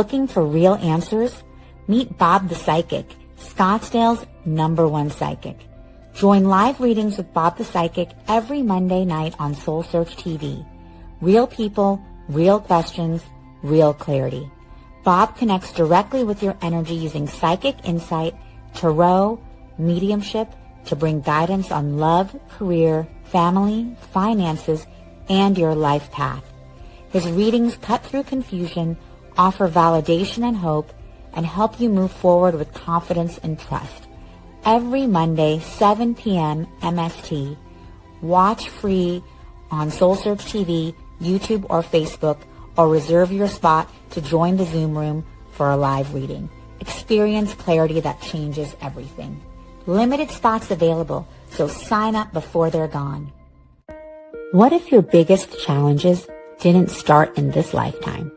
Looking for real answers? Meet Bob the Psychic, Scottsdale's #1 psychic. Join live readings with Bob the Psychic every Monday night on SoulSearch TV. Real people, real questions, real clarity. Bob connects directly with your energy using psychic insight, tarot, mediumship to bring guidance on love, career, family, finances, and your life path. His readings cut through confusion, offer validation and hope, and help you move forward with confidence and trust. Every Monday, 7 p.m. MST. Watch free on SoulSearch TV, YouTube, or Facebook, or reserve your spot to join the Zoom room for a live reading. Experience clarity that changes everything. Limited spots available, so sign up before they're gone. What if your biggest challenges didn't start in this lifetime?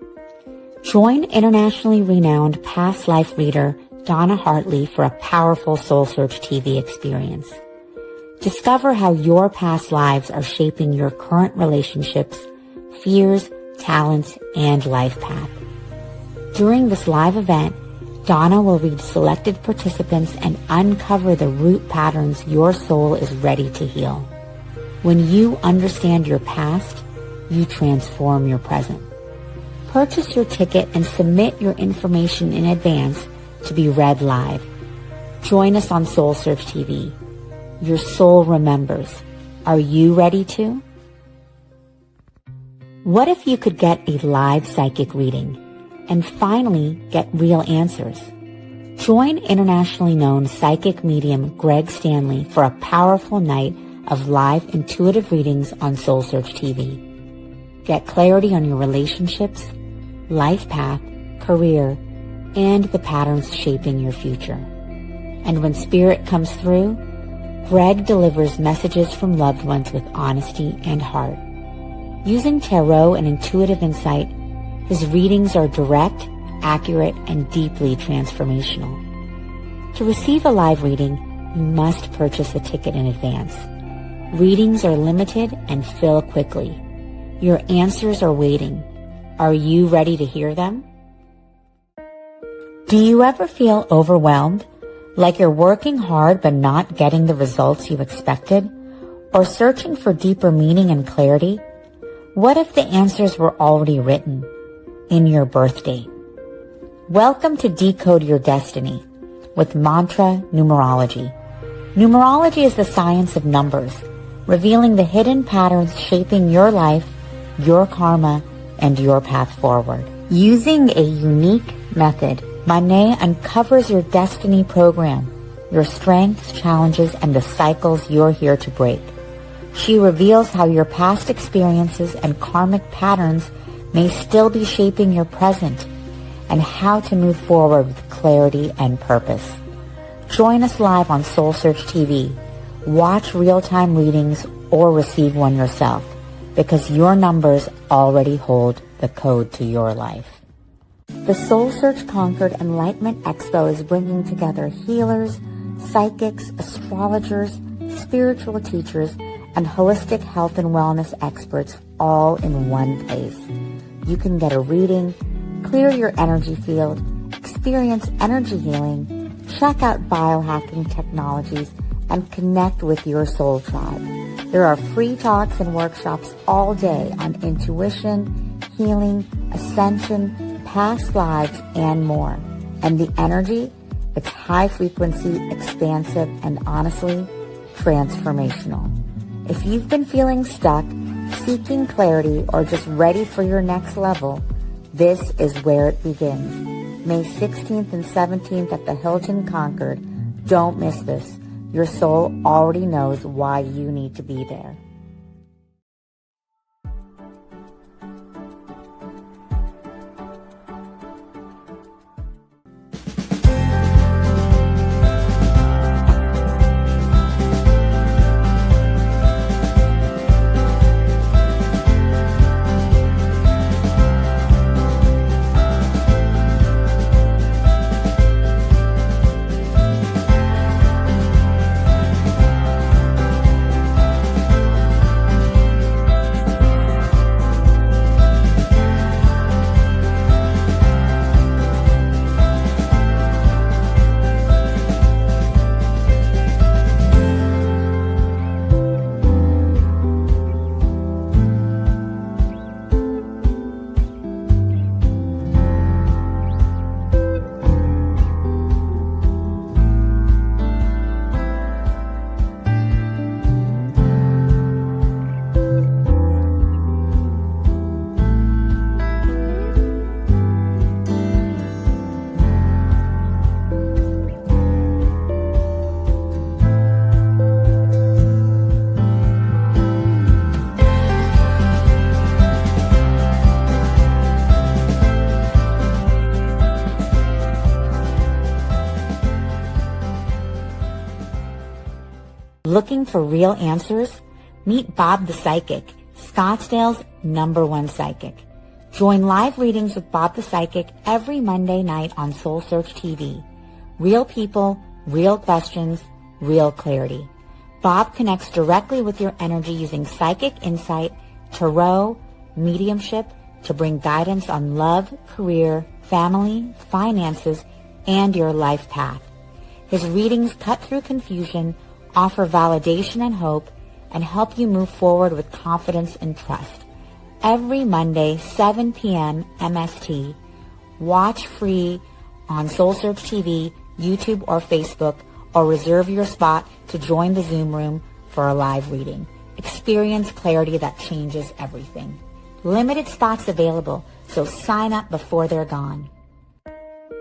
Join internationally renowned past life reader Donna Hartley for a powerful SoulSearch TV experience. Discover how your past lives are shaping your current relationships, fears, talents, and life path. During this live event, Donna will read selected participants and uncover the root patterns your soul is ready to heal. When you understand your past, you transform your present. Purchase your ticket and submit your information in advance to be read live. Join us on SoulSearch TV. Your soul remembers. Are you ready to? What if you could get a live psychic reading and finally get real answers? Join internationally known psychic medium Greg Stanley for a powerful night of live intuitive readings on SoulSearch TV. Get clarity on your relationships, life path, career, and the patterns shaping your future. And when spirit comes through, Greg delivers messages from loved ones with honesty and heart. Using tarot and intuitive insight, his readings are direct, accurate, and deeply transformational. To receive a live reading, you must purchase a ticket in advance. Readings are limited and fill quickly. Your answers are waiting. Are you ready to hear them? Do you ever feel overwhelmed? Like you're working hard but not getting the results you expected? Or searching for deeper meaning and clarity? What if the answers were already written in your birth date? Welcome to Decode Your Destiny with Mantra Numerology. Numerology is the science of numbers, revealing the hidden patterns shaping your life, your karma, and your path forward. Using a unique method, Manet uncovers your destiny program, your strengths, challenges, and the cycles you're here to break. She reveals how your past experiences and karmic patterns may still be shaping your present, and how to move forward with clarity and purpose. Join us live on SoulSearch TV. Watch real-time readings or receive one yourself, because your numbers already hold the code to your life. The SoulSearch Conquered Enlightenment Expo is bringing together healers, psychics, astrologers, spiritual teachers, and holistic health and wellness experts all in one place. You can get a reading, clear your energy field, experience energy healing, check out biohacking technologies, and connect with your soul tribe. There are free talks and workshops all day on intuition, healing, ascension, past lives, and more. And the energy? It's high frequency, expansive, and honestly, transformational. If you've been feeling stuck, seeking clarity, or just ready for your next level, this is where it begins. May 16th and 17th at the Hilton Concord. Don't miss this. Your soul already knows why you need to be there. Looking for real answers? Meet Bob the Psychic, Scottsdale's #1 psychic. Join live readings with Bob the Psychic every Monday night on SoulSearch TV. Real people, real questions, real clarity. Bob connects directly with your energy using psychic insight, tarot, mediumship to bring guidance on love, career, family, finances, and your life path. His readings cut through confusion, offer validation and hope, and help you move forward with confidence and trust. Every Monday, 7 p.m. MST. Watch free on SoulSearch TV, YouTube, or Facebook, or reserve your spot to join the Zoom room for a live reading. Experience clarity that changes everything. Limited spots available, so sign up before they're gone.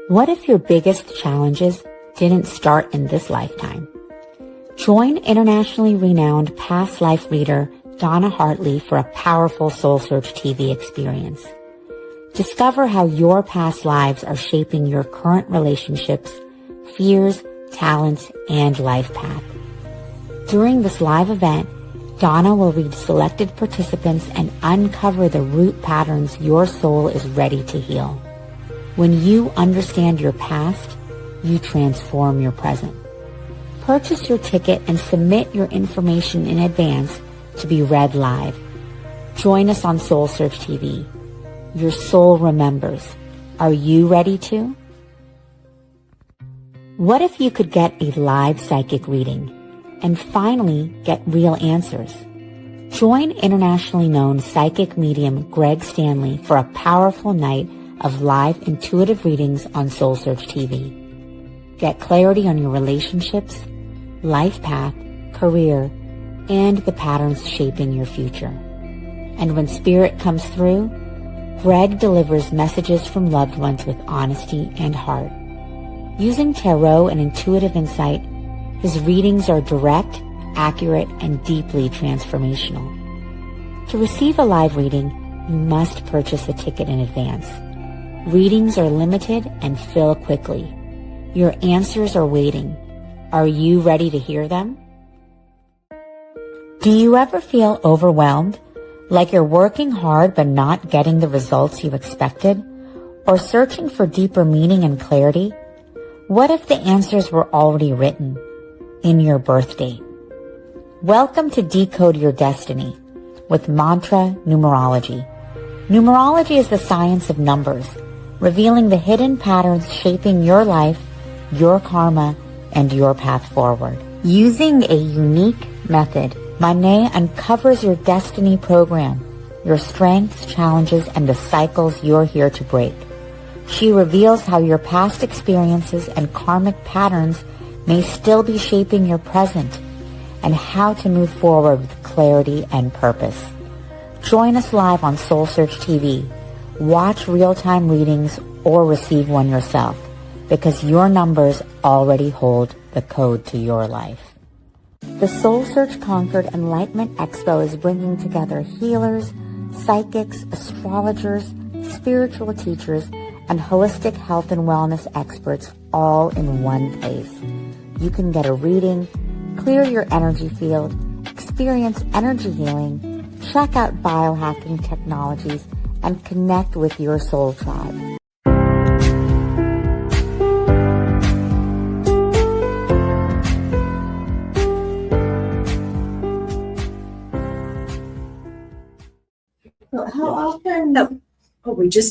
What if your biggest challenges didn't start in this lifetime? Join internationally renowned past life reader Donna Hartley for a powerful SoulSearch TV experience. Discover how your past lives are shaping your current relationships, fears, talents, and life path. During this live event, Donna will read selected participants and uncover the root patterns your soul is ready to heal. When you understand your past, you transform your present. Purchase your ticket and submit your information in advance to be read live. Join us on SoulSearch TV. Your soul remembers. Are you ready to? What if you could get a live psychic reading and finally get real answers? Join internationally known psychic medium Greg Stanley for a powerful night of live intuitive readings on SoulSearch TV. Get clarity on your relationships, life path, career, and the patterns shaping your future. And when spirit comes through, Greg delivers messages from loved ones with honesty and heart. Using tarot and intuitive insight, his readings are direct, accurate, and deeply transformational. To receive a live reading, you must purchase a ticket in advance. Readings are limited and fill quickly. Your answers are waiting. Are you ready to hear them? Do you ever feel overwhelmed, like you're working hard but not getting the results you expected, or searching for deeper meaning and clarity? What if the answers were already written in your birth date? Welcome to Decode Your Destiny with Mantra Numerology. Numerology is the science of numbers, revealing the hidden patterns shaping your life, your karma, and your path forward. Using a unique method, Manet uncovers your destiny program, your strengths, challenges, and the cycles you're here to break. She reveals how your past experiences and karmic patterns may still be shaping your present, and how to move forward with clarity and purpose. Join us live on SoulSearch TV. Watch real-time readings or receive one yourself, because your numbers already hold the code to your life. The SoulSearch Conquered Enlightenment Expo is bringing together healers, psychics, astrologers, spiritual teachers, and holistic health and wellness experts all in one place. You can get a reading, clear your energy field, experience energy healing, check out biohacking technologies, and connect with your soul tribe. How often?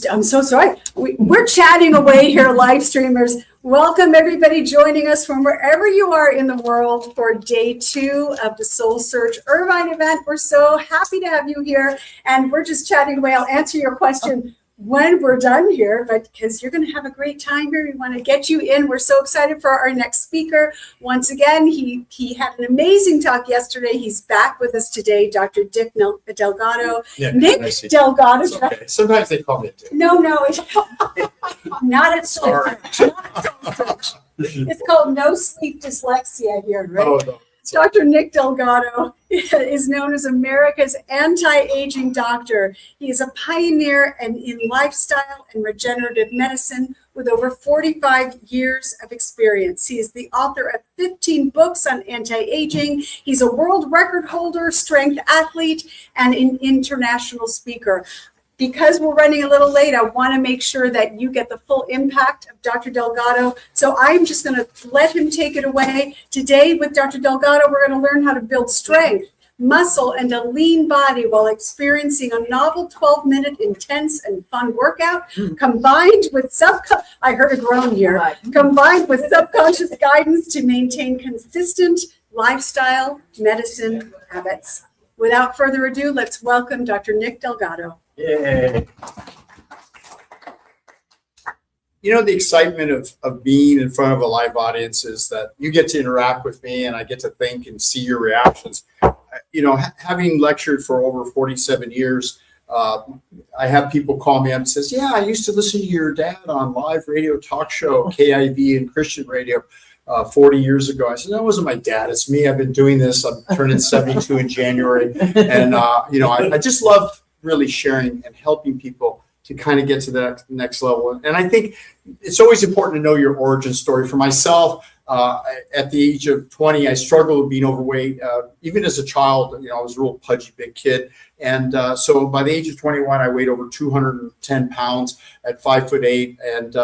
I'm so sorry. We're chatting away here, live streamers. Welcome everybody joining us from wherever you are in the world for day 2 of the SoulSearch Irvine event. We're so happy to have you here, and we're just chatting away. I'll answer your question when we're done here, but because you're going to have a great time here, we want to get you in. We're so excited for our next speaker. Once again, he had an amazing talk yesterday. He's back with us today, Dr. Dick Delgado. Yeah, Nick Delgado. It's okay. Sometimes they call me Dick. No, not at SoulSearch. It's called no sleep dyslexia here, right? Oh, no. Dr. Nick Delgado is known as America's anti-aging doctor. He is a pioneer in lifestyle and regenerative medicine with over 45 years of experience. He is the author of 15 books on anti-aging. He's a world record holder, strength athlete, and an international speaker. Because we're running a little late, I want to make sure that you get the full impact of Dr. Delgado. So I'm just going to let him take it away. Today with Dr. Delgado, we're going to learn how to build strength, muscle, and a lean body while experiencing a novel 12-minute intense and fun workout combined with I heard a groan here, combined with subconscious guidance to maintain consistent lifestyle medicine habits. Without further ado, let's welcome Dr. Nick Delgado. Yay. You know, the excitement of being in front of a live audience is that you get to interact with me and I get to think and see your reactions. You know, having lectured for over 47 years, I have people call me up and says, yeah, I used to listen to your dad on live radio talk show, KIV and Christian radio 40 years ago. I said, that wasn't my dad. It's me. I've been doing this. I'm turning 72 in January. And, you know, I just love really sharing and helping people to kind of get to that next level. And I think it's always important to know your origin story. For myself, at the age of 20, I struggled with being overweight. Even as a child, you know, I was a real pudgy big kid. And so by the age of 21, I weighed over 210 pounds at 5'8". And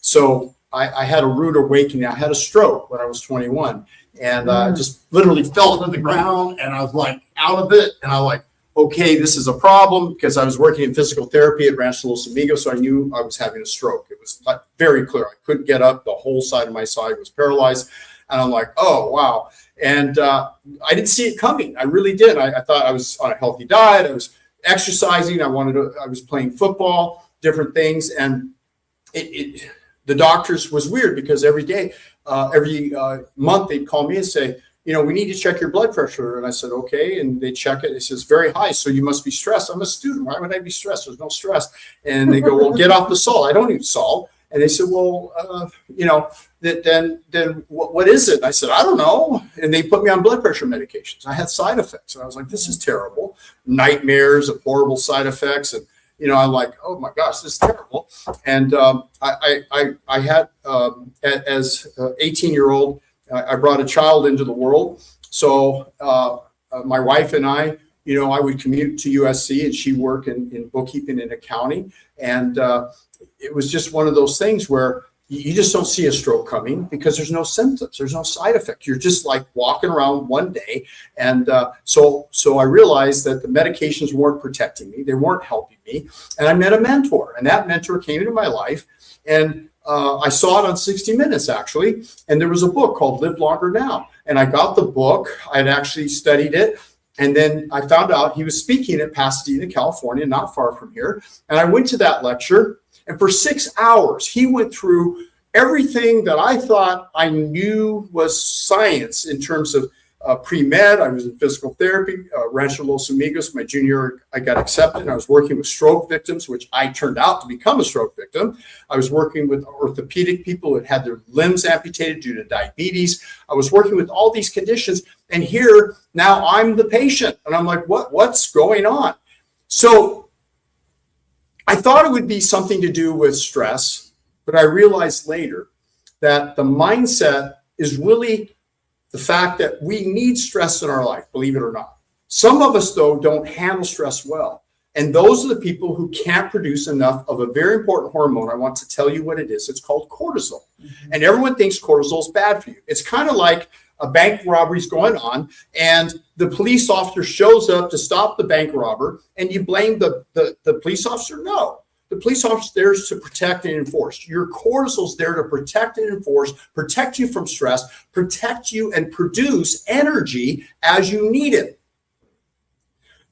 so I had a rude awakening. I had a stroke when I was 21 and just literally fell to the ground and I was like out of it. And I was like, okay, this is a problem because I was working in physical therapy at Rancho Los Amigos, so I knew I was having a stroke. It was like very clear. I couldn't get up. The whole side of my side was paralyzed. And I'm like, oh, wow. And I didn't see it coming. I really did. I thought I was on a healthy diet. I was exercising. I was playing football, different things. And the doctors was weird because every day, every month they'd call me and say, you know, we need to check your blood pressure. And I said, okay. And they check it. It says very high. So you must be stressed. I'm a student. Why would I be stressed? There's no stress. And they go, well, get off the salt. I don't eat salt. And they said, well, you know, then what is it? And I said, I don't know. And they put me on blood pressure medications. I had side effects. And I was like, this is terrible. Nightmares of horrible side effects. And, you know, I'm like, oh my gosh, this is terrible. And I had, as an 18-year-old, I brought a child into the world. So my wife and I, you know, I would commute to USC and she worked in bookkeeping in accounting. And it was just one of those things where you just don't see a stroke coming because there's no symptoms. There's no side effect. You're just like walking around one day. And so I realized that the medications weren't protecting me. They weren't helping me. And I met a mentor, and that mentor came into my life. And I saw it on 60 Minutes, actually. And there was a book called Live Longer Now. And I got the book. I had actually studied it. And then I found out he was speaking at Pasadena, California, not far from here. And I went to that lecture. And for 6 hours, he went through everything that I thought I knew was science in terms of pre-med. I was in physical therapy, Rancho Los Amigos. My junior year, I got accepted. I was working with stroke victims, which I turned out to become a stroke victim. I was working with orthopedic people who had their limbs amputated due to diabetes. I was working with all these conditions. And here, now I'm the patient. And I'm like, what's going on? So I thought it would be something to do with stress, but I realized later that the mindset is really the fact that we need stress in our life, believe it or not. Some of us, though, don't handle stress well. And those are the people who can't produce enough of a very important hormone. I want to tell you what it is. It's called cortisol. Mm-hmm. And everyone thinks cortisol is bad for you. It's kind of like a bank robbery is going on and the police officer shows up to stop the bank robber and you blame the police officer? No. The police officer is there to protect and enforce. Your cortisol is there to protect and enforce, protect you from stress, protect you and produce energy as you need it.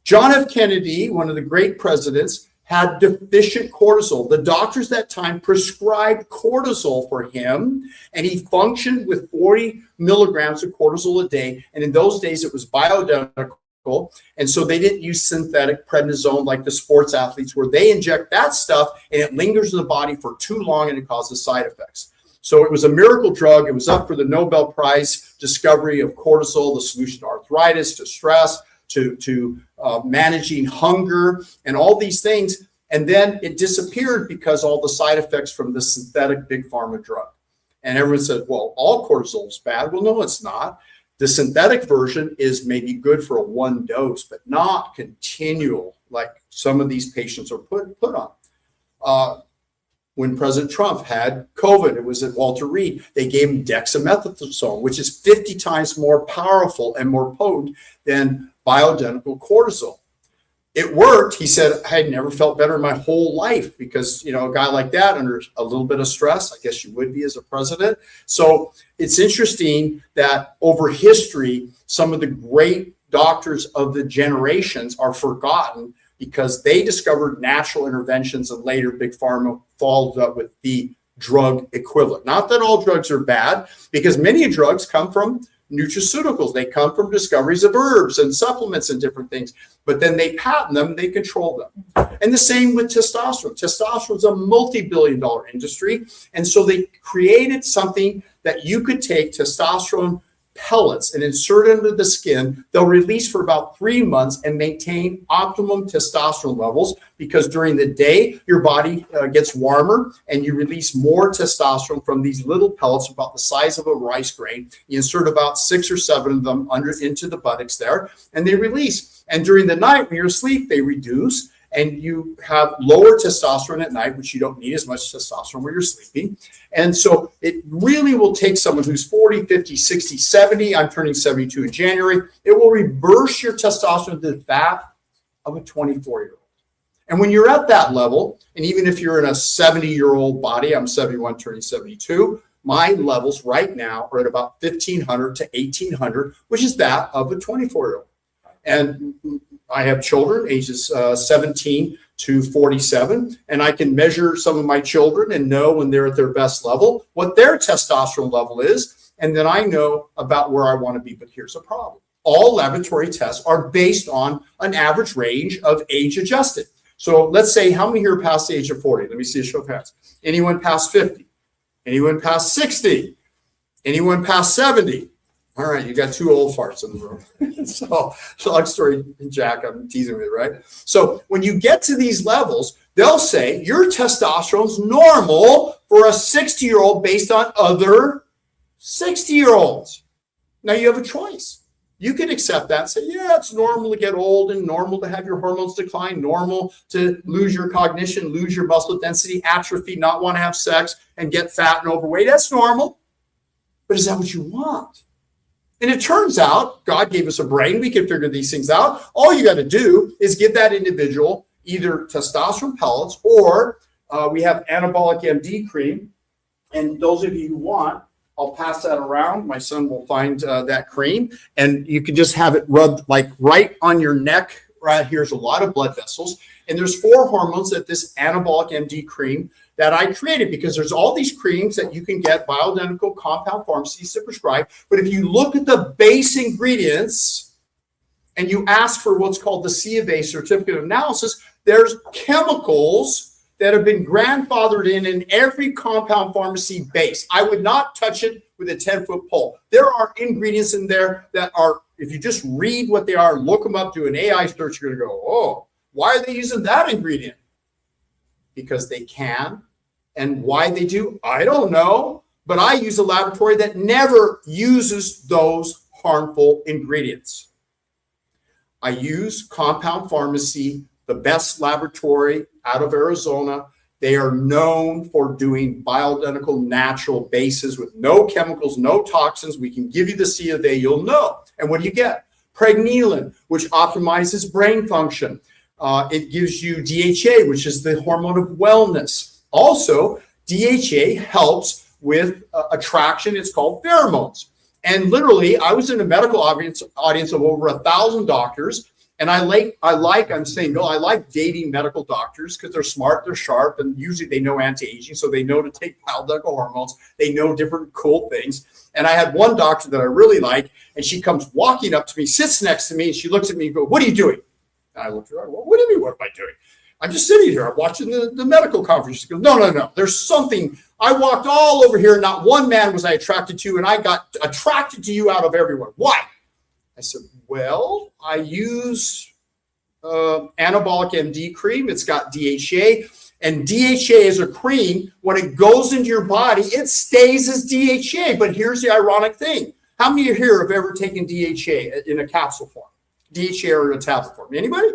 John F. Kennedy, one of the great presidents, had deficient cortisol. The doctors that time prescribed cortisol for him, and he functioned with 40 milligrams of cortisol a day. And in those days, it was bioidentical. And so they didn't use synthetic prednisone like the sports athletes, where they inject that stuff and it lingers in the body for too long and it causes side effects. So it was a miracle drug. It was up for the Nobel Prize discovery of cortisol, the solution to arthritis, to stress, to managing hunger, and all these things. And then it disappeared because all the side effects from the synthetic big pharma drug. And everyone said, well, all cortisol is bad. Well, no, it's not. The synthetic version is maybe good for a one dose, but not continual, like some of these patients are put on. When President Trump had COVID, it was at Walter Reed, they gave him dexamethasone, which is 50 times more powerful and more potent than bioidentical cortisol. It worked. He said, I had never felt better in my whole life because, a guy like that under a little bit of stress, I guess you would be as a president. So it's interesting that over history, some of the great doctors of the generations are forgotten because they discovered natural interventions and later big pharma followed up with the drug equivalent. Not that all drugs are bad, because many drugs come from nutraceuticals. They come from discoveries of herbs and supplements and different things, but then they patent them, they control them. And the same with testosterone. Testosterone is a multi-billion-dollar industry. And so they created something that you could take testosterone pellets and insert into the skin. They'll release for about 3 months and maintain optimum testosterone levels, because during the day, your body gets warmer and you release more testosterone from these little pellets about the size of a rice grain. You insert about 6 or 7 of them into the buttocks there, and they release. And during the night, when you're asleep, they reduce, and you have lower testosterone at night, which you don't need as much testosterone when you're sleeping. And so it really will take someone who's 40, 50, 60, 70. I'm turning 72 in January. It will reverse your testosterone to that of a 24-year-old. And when you're at that level, and even if you're in a 70-year-old body, I'm 71 turning 72, my levels right now are at about 1,500 to 1,800, which is that of a 24-year-old. And I have children ages 17 to 47, and I can measure some of my children and know when they're at their best level, what their testosterone level is, and then I know about where I want to be. But here's a problem. All laboratory tests are based on an average range of age adjusted. So let's say, how many here are past the age of 40? Let me see a show of hands. Anyone past 50? Anyone past 60? Anyone past 70? All right, you got 2 old farts in the room. So long story, Jack, I'm teasing with you, right? So when you get to these levels, they'll say your testosterone's normal for a 60-year-old based on other 60-year-olds. Now you have a choice. You can accept that and say, yeah, it's normal to get old and normal to have your hormones decline, normal to lose your cognition, lose your muscle density, atrophy, not want to have sex, and get fat and overweight. That's normal. But is that what you want? And it turns out God gave us a brain. We can figure these things out. All you got to do is give that individual either testosterone pellets or we have anabolic MD cream. And those of you who want, I'll pass that around. My son will find that cream. And you can just have it rubbed like right on your neck. Right here's a lot of blood vessels. And there's 4 hormones that this anabolic MD cream that I created, because there's all these creams that you can get bioidentical compound pharmacies to prescribe. But if you look at the base ingredients and you ask for what's called the C of A certificate of analysis, there's chemicals that have been grandfathered in every compound pharmacy base. I would not touch it with a 10-foot pole. There are ingredients in there that are, if you just read what they are, look them up, do an AI search, you're going to go, oh, why are they using that ingredient? Because they can. And why they do, I don't know. But I use a laboratory that never uses those harmful ingredients. I use Compound Pharmacy, the best laboratory out of Arizona. They are known for doing bioidentical natural bases with no chemicals, no toxins. We can give you the C of A, you'll know. And what do you get? Pregnenolone, which optimizes brain function. It gives you DHEA, which is the hormone of wellness. Also, DHEA helps with attraction. It's called pheromones. And literally, I was in a medical audience of over 1,000 doctors. And I'm single. I like dating medical doctors because they're smart, they're sharp, and usually they know anti-aging. So they know to take bioidentical hormones. They know different cool things. And I had one doctor that I really like, and she comes walking up to me, sits next to me, and she looks at me and goes, "What are you doing?" And I looked at her, well, what do you mean, what am I doing? I'm just sitting here. I'm watching the medical conference. She goes, no. There's something. I walked all over here. Not one man was I attracted to, and I got attracted to you out of everyone. Why? I said, well, I use anabolic MD cream. It's got DHEA. And DHEA is a cream. When it goes into your body, it stays as DHEA. But here's the ironic thing. How many of you here have ever taken DHEA in a capsule form? DHEA or in a tablet form? Anybody?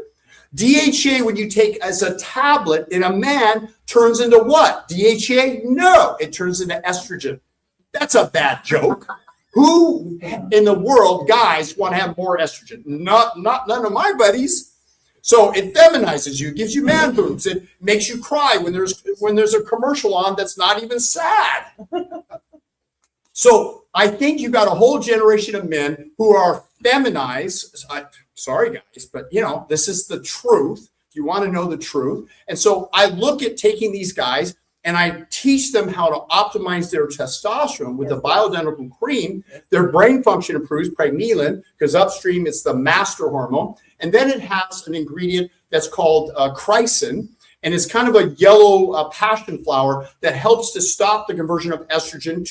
DHEA, when you take as a tablet in a man, turns into what? DHEA? No, it turns into estrogen. That's a bad joke. Who in the world, guys, want to have more estrogen? None of my buddies. So it feminizes you, gives you man boobs. It makes you cry when there's a commercial on that's not even sad. So I think you got a whole generation of men who are feminized. Sorry, guys, but this is the truth. You want to know the truth. And so I look at taking these guys and I teach them how to optimize their testosterone with the bioidentical cream. Their brain function improves, pregnenolone, because upstream it's the master hormone. And then it has an ingredient that's called chrysin, and it's kind of a yellow passion flower that helps to stop the conversion of testosterone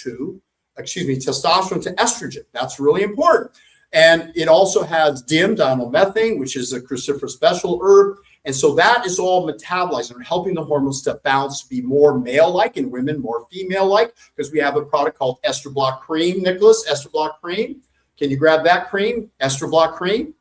to estrogen. That's really important. And it also has diamethane, which is a cruciferous special herb. And so that is all metabolized and helping the hormones to bounce to be more male-like and women more female-like, because we have a product called Ester Block Cream. Nicholas, Ester Block Cream. Can you grab that cream? Ester Block Cream?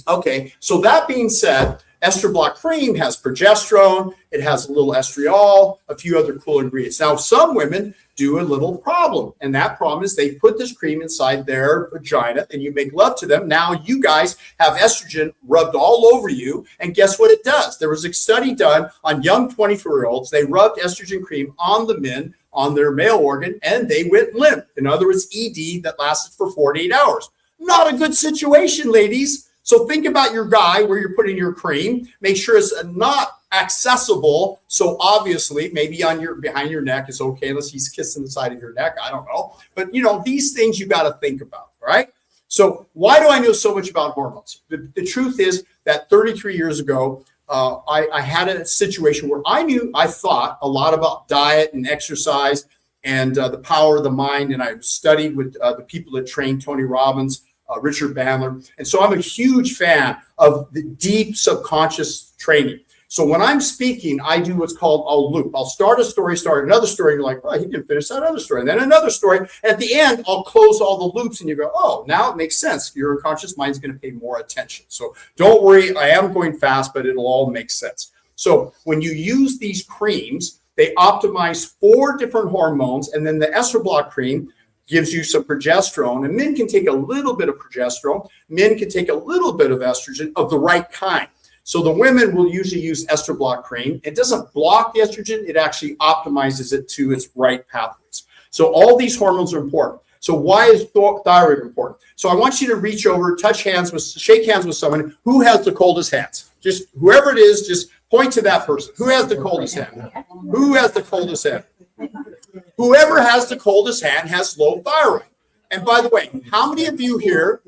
Okay, so that being said, Ester Block Cream has progesterone, it has a little estriol, a few other cool ingredients. Now, some women do a little problem, and that problem is they put this cream inside their vagina and you make love to them. Now you guys have estrogen rubbed all over you, and guess what it does? There was a study done on young 24-year-olds. They rubbed estrogen cream on the men, on their male organ, and they went limp. In other words, ED that lasted for 48 hours. Not a good situation, ladies. So think about your guy where you're putting your cream. Make sure it's not accessible. So obviously, maybe behind your neck is okay, unless he's kissing the side of your neck. I don't know. But these things you got to think about, right? So why do I know so much about hormones? The truth is that 33 years ago, I had a situation where I thought a lot about diet and exercise and the power of the mind. And I studied with the people that trained Tony Robbins, Richard Bandler. And so I'm a huge fan of the deep subconscious training. So when I'm speaking, I do what's called a loop. I'll start a story, start another story. And you're like, oh, he didn't finish that other story. And then another story. And at the end, I'll close all the loops and you go, oh, now it makes sense. Your unconscious mind is going to pay more attention. So don't worry. I am going fast, but it'll all make sense. So when you use these creams, they optimize 4 different hormones. And then the Ester Block cream gives you some progesterone, and men can take a little bit of progesterone. Men can take a little bit of estrogen of the right kind. So the women will usually use Ester Block cream. It doesn't block the estrogen. It actually optimizes it to its right pathways. So all these hormones are important. So why is thyroid important? So I want you to reach over, shake hands with someone who has the coldest hands. Just whoever it is, just point to that person. Who has the coldest hand? Who has the coldest hand? Whoever has the coldest hand has low thyroid. And by the way, how many of you here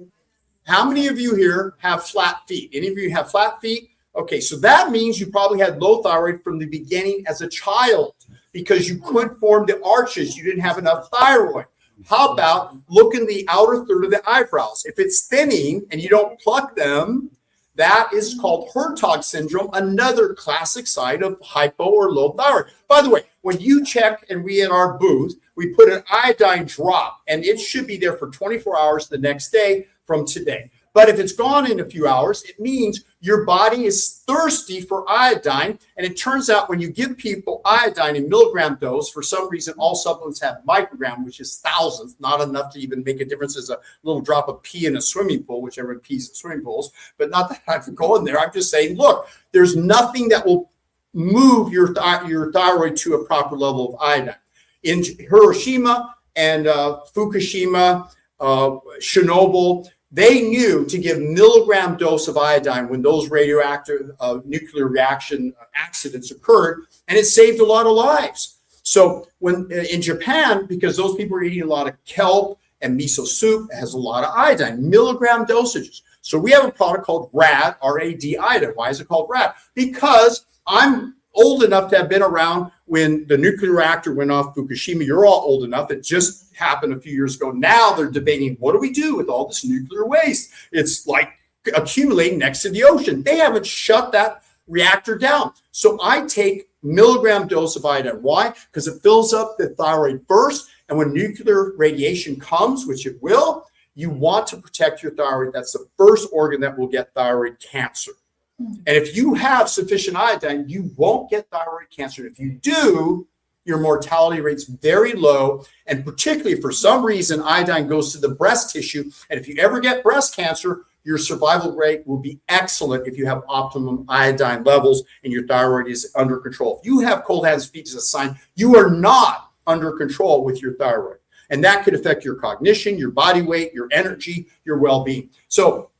have flat feet? Any of you have flat feet? Okay, so that means you probably had low thyroid from the beginning as a child because you couldn't form the arches. You didn't have enough thyroid. How about look in the outer third of the eyebrows? If it's thinning and you don't pluck them, that is called Hertog syndrome, another classic sign of hypo or low thyroid. By the way, when you check and we in our booth, we put an iodine drop and it should be there for 24 hours the next day from today. But if it's gone in a few hours, it means your body is thirsty for iodine. And it turns out when you give people iodine in milligram-dose, for some reason, all supplements have microgram, which is thousandths, not enough to even make a difference as a little drop of pee in a swimming pool, which everyone pees in swimming pools. But not that I'm going there. I'm just saying, look, there's nothing that will move your thyroid to a proper level of iodine. In Hiroshima and Fukushima, Chernobyl, they knew to give milligram-dose of iodine when those radioactive nuclear reaction accidents occurred, and it saved a lot of lives. So when in Japan, because those people are eating a lot of kelp and miso soup, it has a lot of iodine, milligram dosages. So we have a product called RAD, R-A-D iodine. Why is it called RAD? Because I'm old enough to have been around when the nuclear reactor went off Fukushima. You're all old enough. It just happened a few years ago. Now they're debating, what do we do with all this nuclear waste? It's like accumulating next to the ocean. They haven't shut that reactor down. So I take milligram-dose of iodine. Why? Because it fills up the thyroid first. And when nuclear radiation comes, which it will, you want to protect your thyroid. That's the first organ that will get thyroid cancer. And if you have sufficient iodine, you won't get thyroid cancer. If you do, your mortality rate's very low. And particularly if for some reason iodine goes to the breast tissue, and if you ever get breast cancer, your survival rate will be excellent if you have optimum iodine levels and your thyroid is under control. If you have cold hands and feet as a sign, you are not under control with your thyroid. And that could affect your cognition, your body weight, your energy, your well-being. So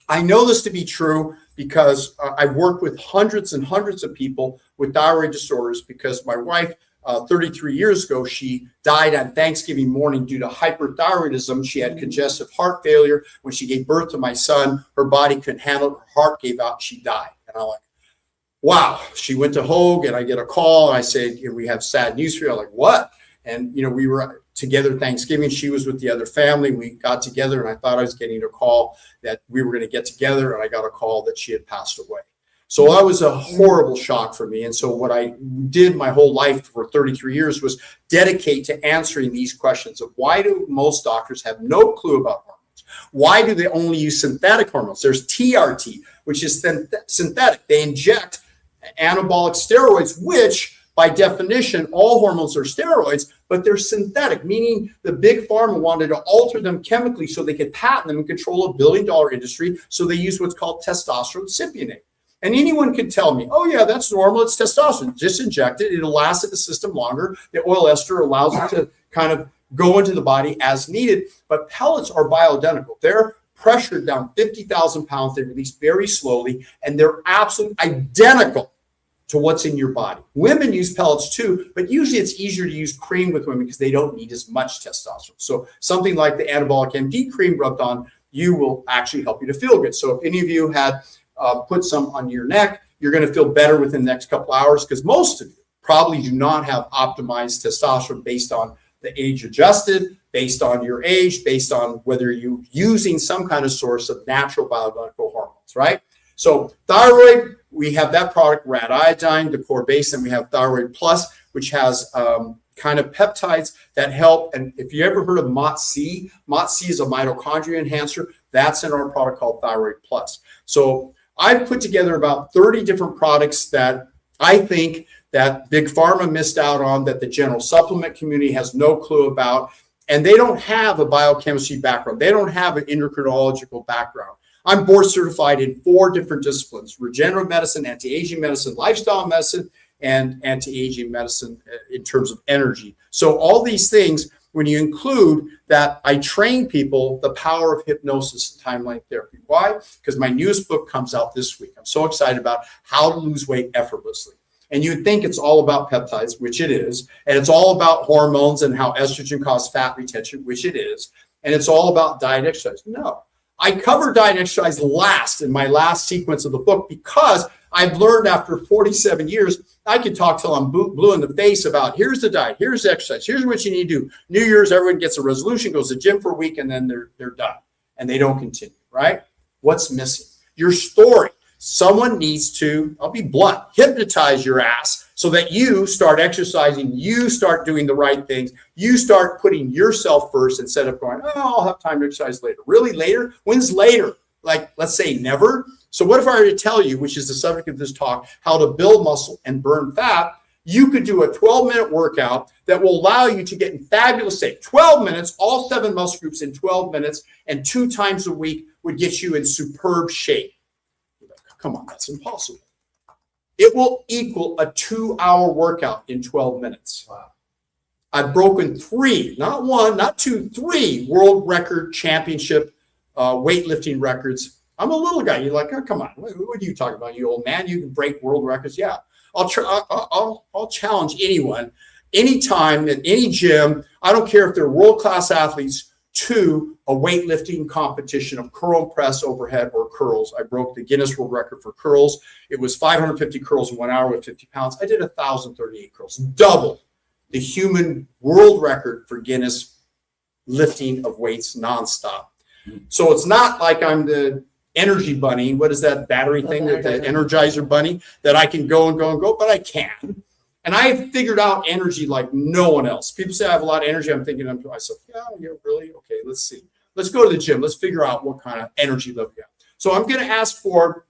I know this to be true because I've worked with hundreds and hundreds of people with thyroid disorders, because my wife, 33 years ago, she died on Thanksgiving morning due to hyperthyroidism. She had congestive heart failure. When she gave birth to my son, her body couldn't handle it. Her heart gave out. She died. And I'm like, wow. She went to Hogue, and I get a call. And I said, we have sad news for you. I'm like, what? And, we were together Thanksgiving. She was with the other family. We got together, and I thought I was getting a call that we were going to get together. And I got a call that she had passed away. So that was a horrible shock for me. And so what I did my whole life for 33 years was dedicate to answering these questions of why do most doctors have no clue about hormones? Why do they only use synthetic hormones? There's TRT, which is synthetic. They inject anabolic steroids, which by definition, all hormones are steroids, but they're synthetic, meaning the big pharma wanted to alter them chemically so they could patent them and control $1 billion industry. So they use what's called testosterone cypionate. And anyone could tell me, oh, yeah, that's normal. It's testosterone. Just inject it. It'll last in the system longer. The oil ester allows it to kind of go into the body as needed. But pellets are bioidentical. They're pressured down 50,000 pounds. They release very slowly, and they're absolutely identical to what's in your body. Women use pellets too, but usually it's easier to use cream with women because they don't need as much testosterone. So something like the Anabolic MD cream rubbed on you will actually help you to feel good. So if any of you had put some on your neck, you're going to feel better within the next couple hours, because most of you probably do not have optimized testosterone based on the age adjusted, based on your age, based on whether you're using some kind of source of natural bioidentical hormones, right? So thyroid, we have that product, Rad Iodine, the core base, and we have Thyroid Plus, which has kind of peptides that help. And if you ever heard of MOTS-C, MOTS-C is a mitochondria enhancer. That's in our product called Thyroid Plus. So I've put together about 30 different products that I think that Big Pharma missed out on, that the general supplement community has no clue about, and they don't have a biochemistry background. They don't have an endocrinological background. I'm board certified in 4 different disciplines: regenerative medicine, anti-aging medicine, lifestyle medicine, and anti-aging medicine in terms of energy. So all these things, when you include that, I train people the power of hypnosis and timeline therapy. Why? Because my newest book comes out this week. I'm so excited about how to lose weight effortlessly. And you'd think it's all about peptides, which it is. And it's all about hormones and how estrogen causes fat retention, which it is. And it's all about diet and exercise. No. I cover diet and exercise last in my last sequence of the book, because I've learned after 47 years, I can talk till I'm blue in the face about here's the diet, here's the exercise, here's what you need to do. New Year's, everyone gets a resolution, goes to the gym for a week, and then they're done. And they don't continue, right? What's missing? Your story. Someone needs to, I'll be blunt, hypnotize your ass so that you start exercising, you start doing the right things, you start putting yourself first instead of going, oh, I'll have time to exercise later. Really, later? When's later? Like, let's say never. So what if I were to tell you, which is the subject of this talk, how to build muscle and burn fat? You could do a 12-minute workout that will allow you to get in fabulous shape. 12 minutes, all 7 muscle groups in 12 minutes, and 2 times a week would get you in superb shape. Come on, that's impossible. It will equal a 2-hour workout in 12 minutes. Wow. I've broken 3, not 1, not 2, 3 world record championship weightlifting records. I'm a little guy. You're like, oh, come on. What are you talking about, you old man? You can break world records. Yeah, I'll challenge anyone, anytime, at any gym. I don't care if they're world-class athletes to a weightlifting competition of curl and press overhead or curls. I broke the Guinness World Record for curls. It was 550 curls in 1 hour with 50 pounds. I did 1,038 curls, double the human world record for Guinness lifting of weights nonstop. So it's not like I'm the energy bunny. What is that battery thing, the Energizer bunny, that I can go and go and go, but I can. And I have figured out energy like no one else. People say I have a lot of energy. I'm thinking to myself, yeah, really? Okay, let's see. Let's go to the gym. Let's figure out what kind of energy level we have. So I'm going to ask for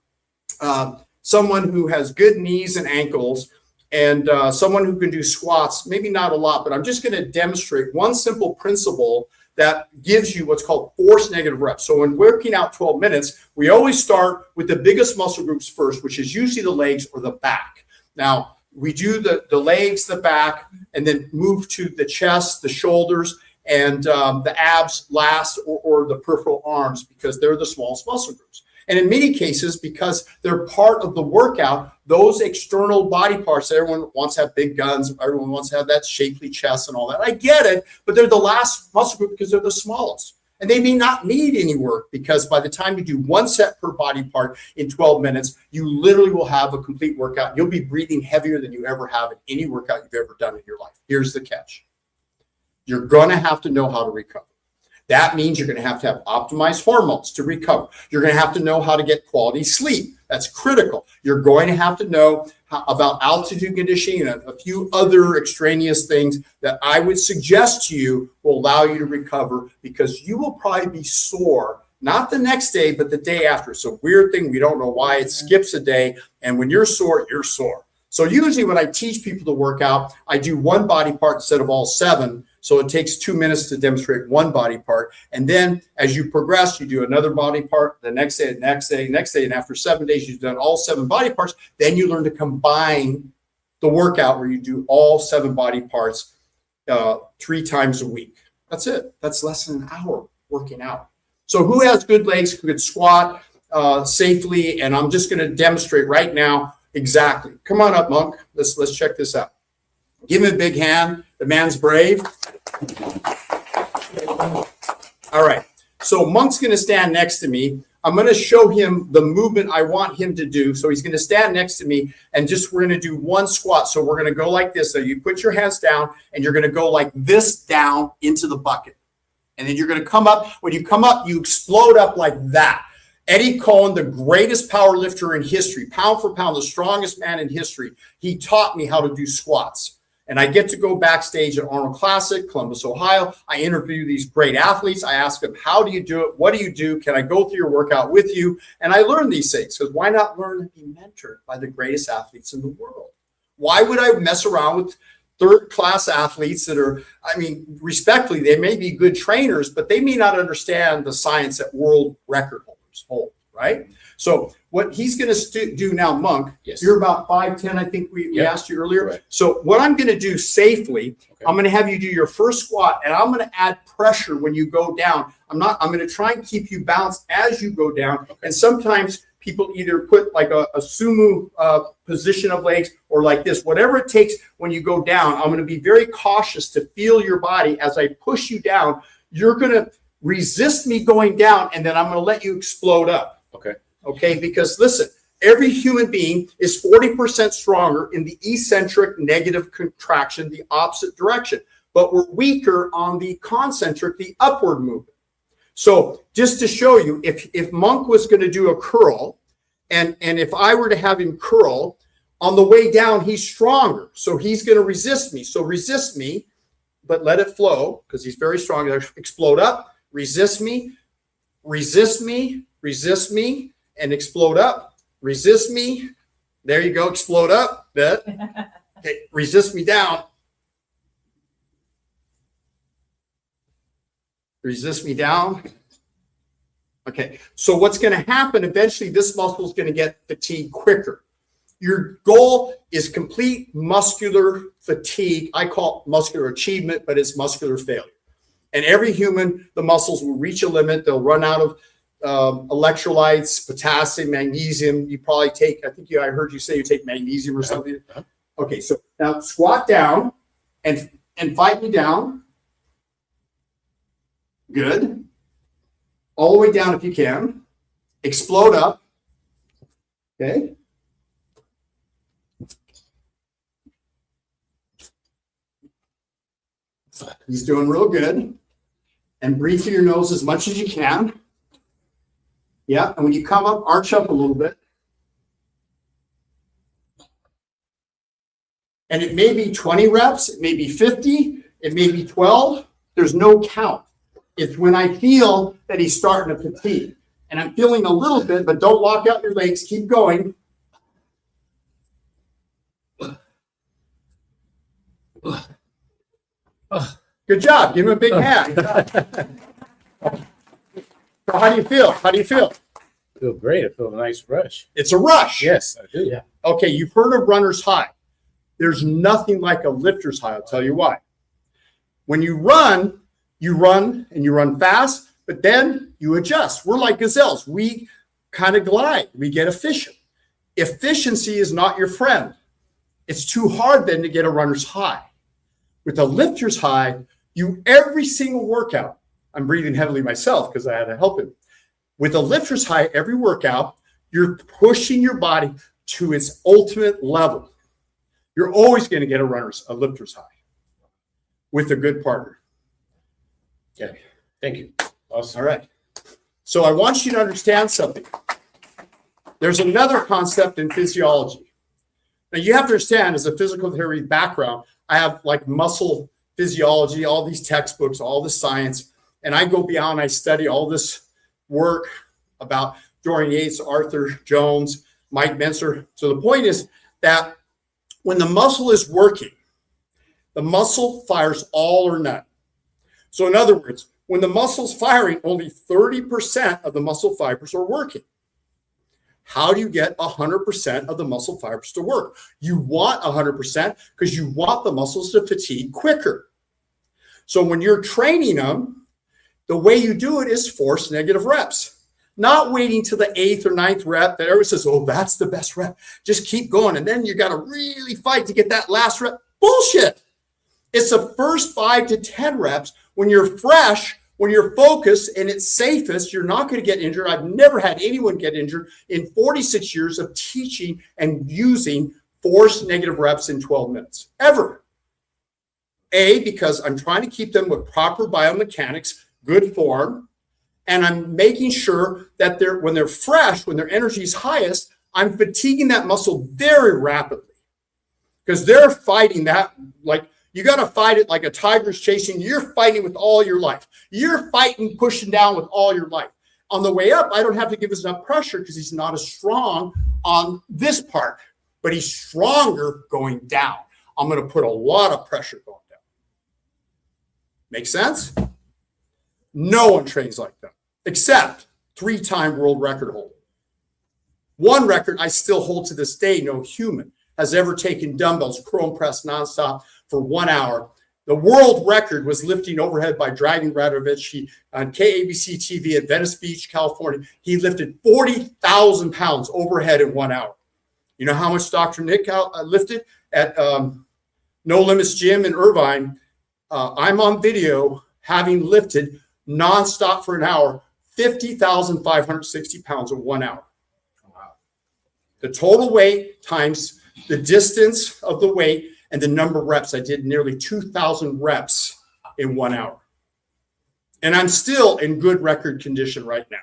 someone who has good knees and ankles and someone who can do squats, maybe not a lot, but I'm just going to demonstrate one simple principle that gives you what's called force negative reps. So when working out 12 minutes, we always start with the biggest muscle groups first, which is usually the legs or the back. Now, we do the legs, the back, and then move to the chest, the shoulders, and the abs last, or the peripheral arms, because they're the smallest muscle groups. And in many cases, because they're part of the workout, those external body parts, everyone wants to have big guns, everyone wants to have that shapely chest and all that. I get it, but they're the last muscle group because they're the smallest. And they may not need any work, because by the time you do one set per body part in 12 minutes, you literally will have a complete workout. You'll be breathing heavier than you ever have in any workout you've ever done in your life. Here's the catch. You're going to have to know how to recover. That means you're going to have optimized hormones to recover. You're going to have to know how to get quality sleep. That's critical. You're going to have to know about altitude conditioning and a few other extraneous things that I would suggest to you will allow you to recover, because you will probably be sore, not the next day, but the day after. It's a weird thing. We don't know why it skips a day. And when you're sore, you're sore. So usually when I teach people to work out, I do one body part instead of all 7. So it takes 2 minutes to demonstrate one body part. And then as you progress, you do another body part the next day, next day, next day. And after 7 days, you've done all 7 body parts. Then you learn to combine the workout where you do all 7 body parts 3 times a week. That's it. That's less than an hour working out. So who has good legs, who could squat safely? And I'm just going to demonstrate right now exactly. Come on up, Monk. Let's check this out. Give him a big hand. The man's brave. All right. So Monk's going to stand next to me. I'm going to show him the movement I want him to do. So he's going to stand next to me, and we're going to do one squat. So we're going to go like this. So you put your hands down, and you're going to go like this down into the bucket. And then you're going to come up. When you come up, you explode up like that. Eddie Cohen, the greatest power lifter in history, pound for pound, the strongest man in history, he taught me how to do squats. And I get to go backstage at Arnold Classic, Columbus, Ohio. I interview these great athletes. I ask them, how do you do it? What do you do? Can I go through your workout with you? And I learn these things, because why not learn and be mentored by the greatest athletes in the world? Why would I mess around with third-class athletes that are, respectfully, they may be good trainers, but they may not understand the science that world record holders hold, right? So what he's going to do now, Monk, yes. You're about 5'10", I think we asked you earlier. Right. So what I'm going to do safely, I'm going to have you do your first squat, and I'm going to add pressure when you go down. I'm going to try and keep you balanced as you go down. Okay. And sometimes people either put like a sumo position of legs, or like this, whatever it takes when you go down. I'm going to be very cautious to feel your body as I push you down. You're going to resist me going down, and then I'm going to let you explode up. Okay, because listen, every human being is 40% stronger in the eccentric negative contraction, the opposite direction, but we're weaker on the concentric, the upward movement. So just to show you, if Monk was going to do a curl, and if I were to have him curl, on the way down, he's stronger. So he's going to resist me. So resist me, but let it flow, because he's very strong. Explode up, resist me, resist me, resist me, and explode up, resist me. There you go, explode up. Okay, resist me down. Resist me down. Okay, so what's going to happen, eventually this muscle is going to get fatigued quicker. Your goal is complete muscular fatigue. I call it muscular achievement, but it's muscular failure. And every human, the muscles will reach a limit. They'll run out of electrolytes, potassium, magnesium. You probably take, I heard you say you take magnesium or something. Okay, so now squat down and fight me down. Good. All the way down if you can. Explode up. Okay. He's doing real good. And breathe through your nose as much as you can. Yeah, and when you come up, arch up a little bit. And it may be 20 reps, it may be 50, it may be 12. There's no count. It's when I feel that he's starting to fatigue. And I'm feeling a little bit, but don't lock out your legs. Keep going. Good job. Give him a big hand. So how do you feel? How do you feel? I feel great. I feel a nice rush. It's a rush. Yes, I do. Yeah. Okay, you've heard of runner's high. There's nothing like a lifter's high. I'll tell you why. When you run and you run fast, but then you adjust. We're like gazelles. We kind of glide. We get efficient. Efficiency is not your friend. It's too hard then to get a runner's high. With a lifter's high, every single workout, I'm breathing heavily myself because I had to help him. With a lifter's high, every workout, you're pushing your body to its ultimate level. You're always going to get a lifter's high with a good partner. Okay. Thank you. Awesome. All right. So I want you to understand something. There's another concept in physiology. Now you have to understand, as a physical therapy background, I have like muscle physiology, all these textbooks, all the science, and I go beyond, I study all this work about Dorian Yates, Arthur Jones, Mike Menser. So the point is that when the muscle is working, the muscle fires all or none. So in other words, when the muscle's firing, only 30% of the muscle fibers are working. How do you get 100% of the muscle fibers to work? You want 100% because you want the muscles to fatigue quicker. So when you're training them, the way you do it is force negative reps. Not waiting to the 8th or 9th rep that everyone says, oh, that's the best rep. Just keep going. And then you got to really fight to get that last rep. Bullshit. It's the first 5 to 10 reps when you're fresh, when you're focused and it's safest, you're not going to get injured. I've never had anyone get injured in 46 years of teaching and using force negative reps in 12 minutes, ever. Because I'm trying to keep them with proper biomechanics, good form, and I'm making sure that when they're fresh, when their energy is highest, I'm fatiguing that muscle very rapidly because they're fighting that like, you got to fight it like a tiger's chasing. You're fighting with all your life. You're fighting, pushing down with all your life. On the way up, I don't have to give us enough pressure because he's not as strong on this part, but he's stronger going down. I'm going to put a lot of pressure going down. Make sense? No one trains like that, except 3-time world record holder. One record I still hold to this day, no human has ever taken dumbbells, curl and press nonstop for 1 hour. The world record was lifting overhead by Dragon Radovich on KABC TV at Venice Beach, California. He lifted 40,000 pounds overhead in 1 hour. You know how much Dr. Nick lifted at No Limits Gym in Irvine? I'm on video having lifted nonstop for an hour, 50,560 pounds in 1 hour. Wow. The total weight times the distance of the weight and the number of reps. I did nearly 2,000 reps in 1 hour. And I'm still in good record condition right now.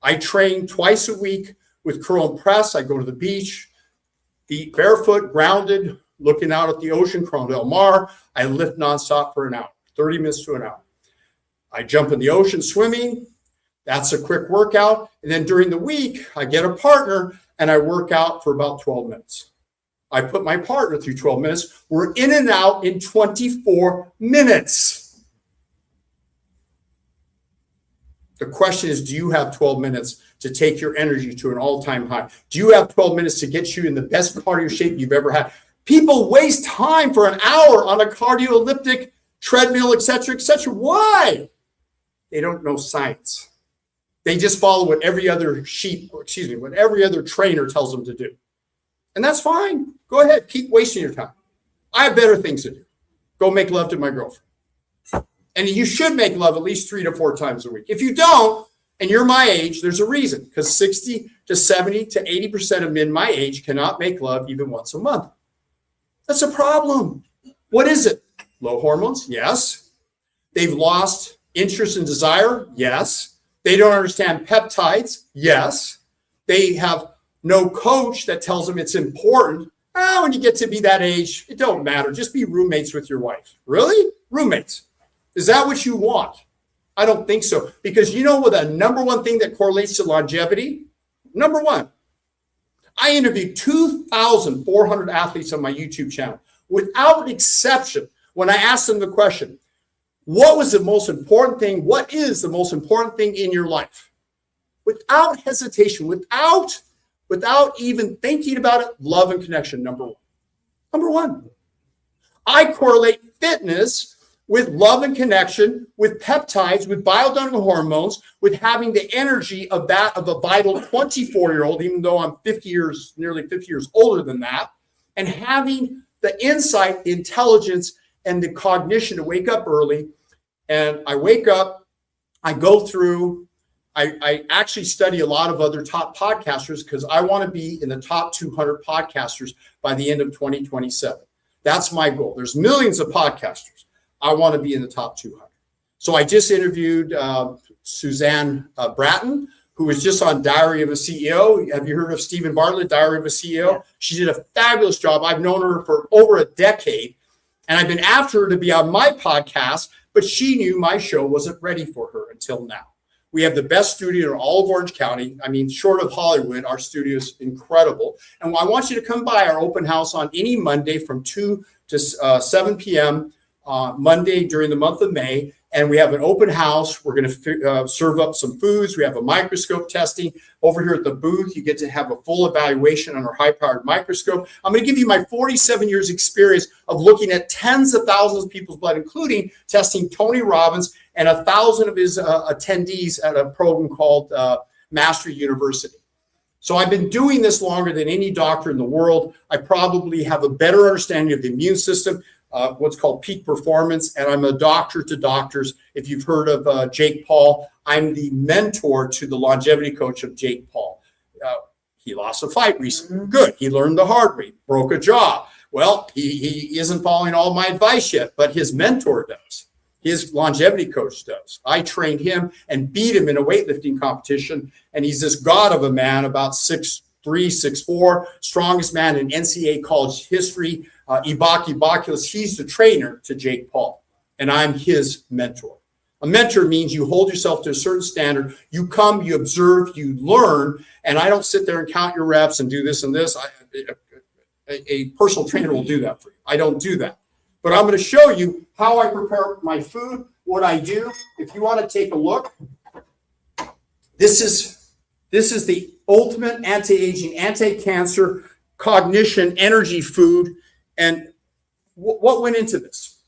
I train twice a week with curl and press. I go to the beach, feet barefoot, grounded, looking out at the ocean, Corona del Mar. I lift nonstop for an hour, 30 minutes to an hour. I jump in the ocean swimming. That's a quick workout. And then during the week, I get a partner and I work out for about 12 minutes. I put my partner through 12 minutes. We're in and out in 24 minutes. The question is, do you have 12 minutes to take your energy to an all-time high? Do you have 12 minutes to get you in the best cardio shape you've ever had? People waste time for an hour on a cardio elliptic, treadmill, et cetera, et cetera. Why? They don't know science. They just follow what every other what every other trainer tells them to do. And that's fine. Go ahead. Keep wasting your time. I have better things to do. Go make love to my girlfriend. And you should make love at least 3 to 4 times a week. If you don't, and you're my age, there's a reason, because 60 to 70 to 80% of men my age cannot make love even once a month. That's a problem. What is it? Low hormones? Yes. They've lost interest and desire? Yes. They don't understand peptides? Yes. They have no coach that tells them it's important. When you get to be that age, it don't matter. Just be roommates with your wife. Really? Roommates. Is that what you want? I don't think so. Because you know what the number one thing that correlates to longevity? Number one, I interviewed 2,400 athletes on my YouTube channel. Without exception, when I asked them the question, what was the most important thing? What is the most important thing in your life? Without hesitation, without even thinking about it, love and connection, number one. Number one. I correlate fitness with love and connection, with peptides, with bioidentical hormones, with having the energy of that of a vital 24-year-old, even though I'm nearly 50 years older than that, and having the insight, the intelligence, and the cognition to wake up early. And I wake up, I go through, I actually study a lot of other top podcasters because I want to be in the top 200 podcasters by the end of 2027. That's my goal. There's millions of podcasters. I want to be in the top 200. So I just interviewed Suzanne Bratton, who was just on Diary of a CEO. Have you heard of Stephen Bartlett, Diary of a CEO? Yeah. She did a fabulous job. I've known her for over a decade, and I've been after her to be on my podcast, but she knew my show wasn't ready for her until now. We have the best studio in all of Orange County. I mean, short of Hollywood, our studio is incredible. And I want you to come by our open house on any Monday from 2 to 7 p.m. Monday during the month of May. And we have an open house. We're going to serve up some foods. We have a microscope testing. Over here at the booth, you get to have a full evaluation on our high-powered microscope. I'm going to give you my 47 years experience of looking at tens of thousands of people's blood, including testing Tony Robbins and 1,000 of his attendees at a program called Mastery University. So I've been doing this longer than any doctor in the world. I probably have a better understanding of the immune system, what's called peak performance, and I'm a doctor to doctors. If you've heard of Jake Paul, I'm the mentor to the longevity coach of Jake Paul. He lost a fight recently. Good. He learned the hard way, broke a jaw. Well, he isn't following all my advice yet, but his mentor does. His longevity coach does. I trained him and beat him in a weightlifting competition, and he's this god of a man, about 6'3", 6'4", strongest man in NCAA college history. Ibaki Baculus, he's the trainer to Jake Paul, and I'm his mentor. A mentor means you hold yourself to a certain standard. You come, you observe, you learn, and I don't sit there and count your reps and do this and this. A personal trainer will do that for you. I don't do that. But I'm going to show you how I prepare my food, what I do. If you want to take a look, this is the ultimate anti-aging, anti-cancer, cognition, energy food. And what went into this?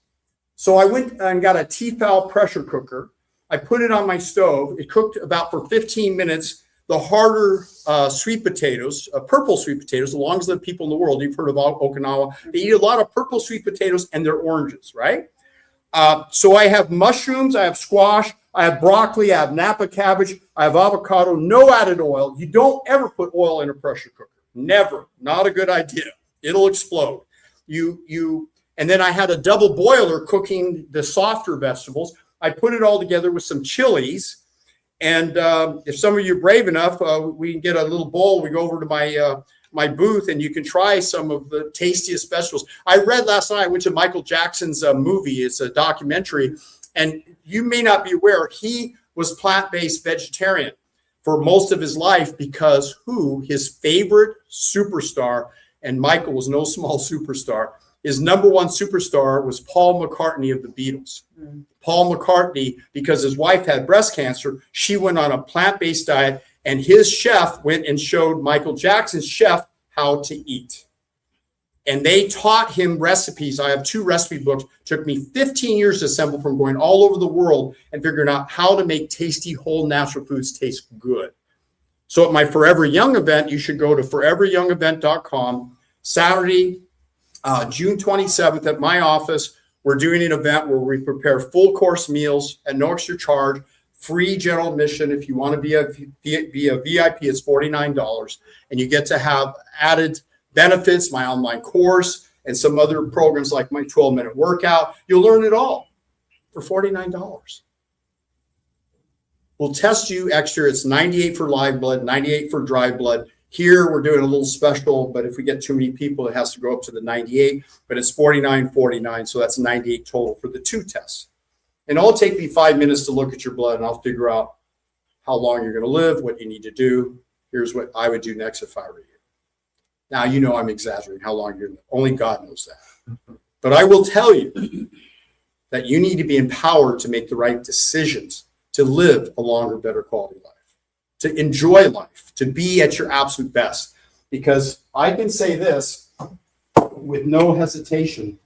So I went and got a Tefal pressure cooker. I put it on my stove. It cooked about for 15 minutes. The harder sweet potatoes, purple sweet potatoes, the longest lived people in the world, you've heard of Okinawa, they eat a lot of purple sweet potatoes and they're oranges, right? So I have mushrooms, I have squash, I have broccoli, I have Napa cabbage, I have avocado, no added oil. You don't ever put oil in a pressure cooker. Never. Not a good idea. It'll explode. And then I had a double boiler cooking the softer vegetables. I put it all together with some chilies. And if some of you are brave enough, we can get a little bowl. We go over to my booth, and you can try some of the tastiest vegetables. I read last night, I went to Michael Jackson's movie. It's a documentary. And you may not be aware, he was plant-based vegetarian for most of his life because his favorite superstar, and Michael was no small superstar, his number one superstar was Paul McCartney of the Beatles. Paul McCartney, because his wife had breast cancer, she went on a plant-based diet, and his chef went and showed Michael Jackson's chef how to eat. And they taught him recipes. I have 2 recipe books. It took me 15 years to assemble from going all over the world and figuring out how to make tasty, whole, natural foods taste good. So at my Forever Young event, you should go to foreveryoungevent.com. Saturday, June 27th at my office, we're doing an event where we prepare full course meals at no extra charge, free general admission. If you want to be a VIP, it's $49, and you get to have added benefits, my online course, and some other programs like my 12-minute workout. You'll learn it all for $49. We'll test you extra. It's 98 for live blood, 98 for dry blood. Here, we're doing a little special, but if we get too many people, it has to go up to the 98, but it's $49.49, so that's 98 total for the 2 tests. And it'll take me 5 minutes to look at your blood, and I'll figure out how long you're going to live, what you need to do. Here's what I would do next if I were you. Now, you know I'm exaggerating how long you're going to live. Only God knows that. But I will tell you that you need to be empowered to make the right decisions, to live a longer, better quality life, to enjoy life, to be at your absolute best. Because I can say this with no hesitation,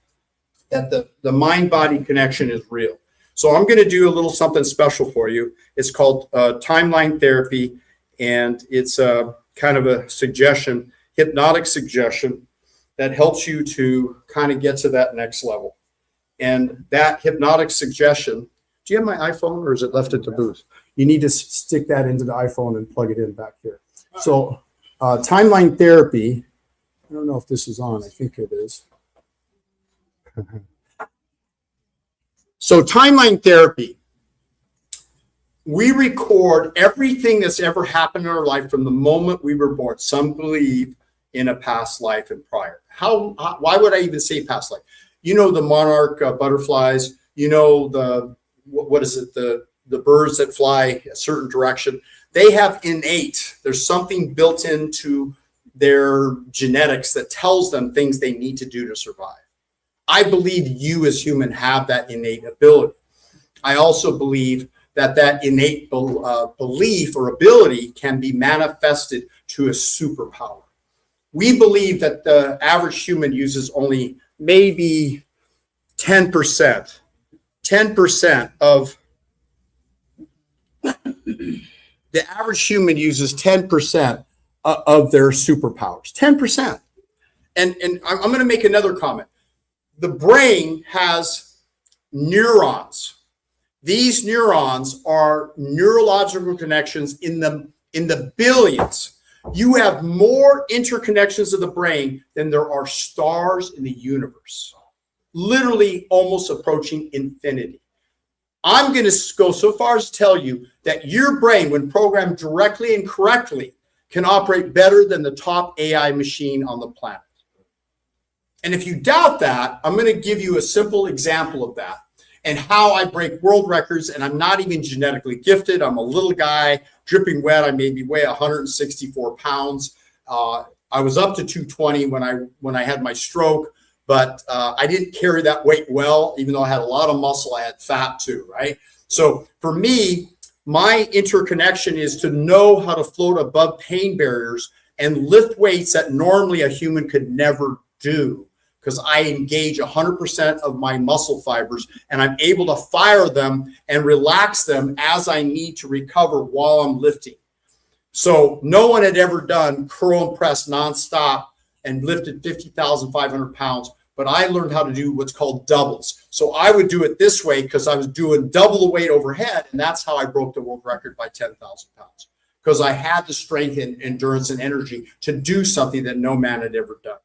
that the mind-body connection is real. So I'm going to do a little something special for you. It's called timeline therapy, and it's kind of a suggestion, hypnotic suggestion, that helps you to kind of get to that next level. And that hypnotic suggestion, do you have my iPhone or is it left at the booth? You need to stick that into the iPhone and plug it in back here. So timeline therapy, I don't know if this is on, I think it is. So timeline therapy, we record everything that's ever happened in our life from the moment we were born. Some believe in a past life and prior. Why would I even say past life? You know the monarch butterflies, you know the, what is it, the birds that fly a certain direction. They have innate, there's something built into their genetics that tells them things they need to do to survive. I believe you as human have that innate ability. I also believe that that innate belief or ability can be manifested to a superpower. We believe that the average human uses only maybe 10% of the average human uses 10% of their superpowers, 10%. And I'm going to make another comment. The brain has neurons. These neurons are neurological connections in the billions. You have more interconnections of the brain than there are stars in the universe, literally almost approaching infinity. I'm going to go so far as to tell you that your brain, when programmed directly and correctly, can operate better than the top AI machine on the planet. And if you doubt that, I'm going to give you a simple example of that and how I break world records. And I'm not even genetically gifted. I'm a little guy, dripping wet. I maybe weigh 164 pounds. I was up to 220 when I had my stroke, but I didn't carry that weight well. Even though I had a lot of muscle, I had fat too, right? So for me, my interconnection is to know how to float above pain barriers and lift weights that normally a human could never do, because I engage 100% of my muscle fibers and I'm able to fire them and relax them as I need to recover while I'm lifting. So no one had ever done curl and press nonstop and lifted 50,500 pounds, but I learned how to do what's called doubles. So I would do it this way because I was doing double the weight overhead, and that's how I broke the world record by 10,000 pounds, because I had the strength and endurance and energy to do something that no man had ever done.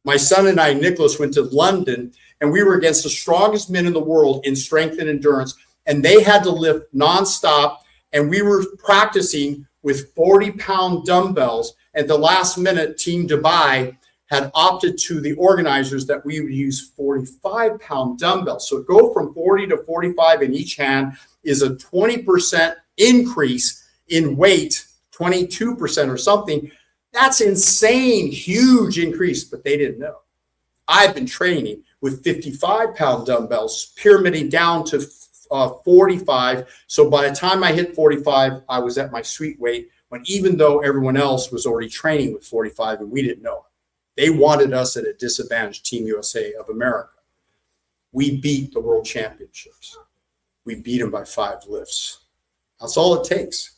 My son and I, Nicholas, went to London, and we were against the strongest men in the world in strength and endurance, and they had to lift nonstop, and we were practicing with 40-pound dumbbells. At the last minute, Team Dubai had opted to the organizers that we would use 45-pound dumbbells. So go from 40 to 45 in each hand is a 20% increase in weight, 22% or something. That's insane, huge increase, but they didn't know. I've been training with 55-pound dumbbells, pyramiding down to 45. So by the time I hit 45, I was at my sweet weight, when even though everyone else was already training with 45 and we didn't know it. They wanted us at a disadvantage, Team USA of America. We beat the world championships. We beat them by 5 lifts. That's all it takes.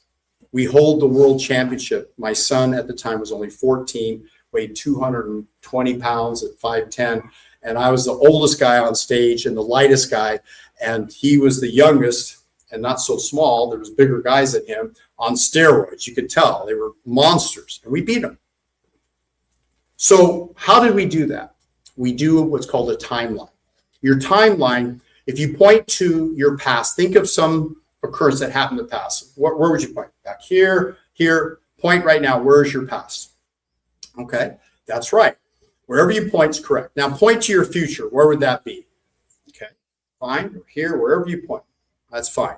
We hold the world championship. My son at the time was only 14, weighed 220 pounds at 5'10", And I was the oldest guy on stage and the lightest guy. And he was the youngest and not so small. There was bigger guys than him on steroids. You could tell they were monsters, and we beat them. So how did we do that? We do what's called a timeline. Your timeline, if you point to your past, think of some occurrence that happened in the past. Where would you point? Back here, here. Point right now. Where's your past? Okay, that's right. Wherever you point is correct. Now point to your future. Where would that be? Okay, fine. Here, wherever you point. That's fine.